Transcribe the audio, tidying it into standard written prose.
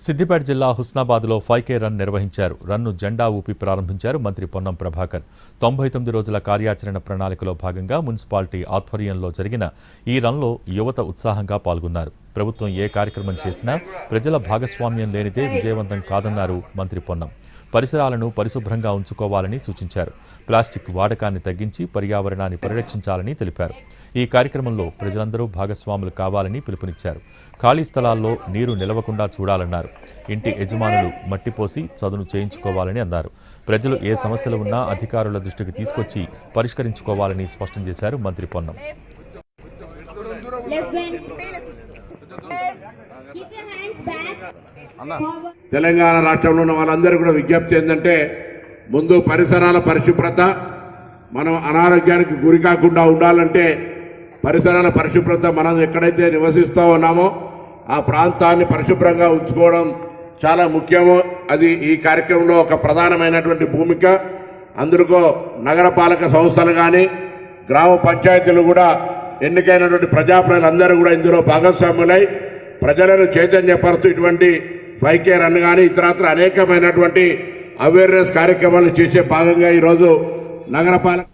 సిద్దిపేట జిల్లా హుస్నాబాద్లో 5K run నిర్వహించారు. Run జెండా ఊపి ప్రారంభించారు మంత్రి పొన్నం ప్రభాకర్. 99 రోజుల కార్యాచరణ ప్రణాళికలో భాగంగా మున్సిపాలిటీ ఆధ్వర్యంలో జరిగిన ఈ రన్లో యువత ఉత్సాహంగా పాల్గొన్నారు. ప్రభుత్వం ఏ కార్యక్రమం చేసినా ప్రజల భాగస్వామ్యం లేనిదే విజయవంతం కాదన్నారు మంత్రి పొన్నం. పరిసరాలను పరిశుభ్రంగా ఉంచుకోవాలని సూచించారు. ప్లాస్టిక్ వాడకాన్ని తగ్గించి పర్యావరణాన్ని పరిరక్షించాలని తెలిపారు. ఈ కార్యక్రమంలో ప్రజలందరూ భాగస్వాములు కావాలని పిలుపునిచ్చారు. ఖాళీ స్థలాల్లో నీరు నిలవకుండా చూడాలన్నారు. ఇంటి యజమానులు మట్టిపోసి చదును చేయించుకోవాలని అన్నారు. ప్రజలు ఏ సమస్యలు ఉన్నా అధికారుల దృష్టికి తీసుకొచ్చి పరిష్కరించుకోవాలని స్పష్టం చేశారు మంత్రి పొన్నం. తెలంగాణ రాష్ట్రంలో ఉన్న వాళ్ళందరూ కూడా విజ్ఞప్తి ఏంటంటే, ముందు పరిసరాల పరిశుభ్రత. మనం అనారోగ్యానికి గురి కాకుండా ఉండాలంటే పరిసరాల పరిశుభ్రత, మనం ఎక్కడైతే నివసిస్తూ ఉన్నామో ఆ ప్రాంతాన్ని పరిశుభ్రంగా ఉంచుకోవడం చాలా ముఖ్యము. అది ఈ కార్యక్రమంలో ఒక ప్రధానమైనటువంటి భూమిక. అందులో నగరపాలక సంస్థలు కానీ గ్రామ పంచాయతీలు కూడా ఎన్నికైనటువంటి ప్రజాప్రతినిధులందరూ కూడా ఇందులో భాగస్వాములై ప్రజలను చైతన్యపరుస్తూ ఇటువంటి 5K రన్ కానీ ఇతరత్ర అనేకమైనటువంటి అవేర్నెస్ కార్యక్రమాలు చేసే భాగంగా ఈరోజు నగరపాలక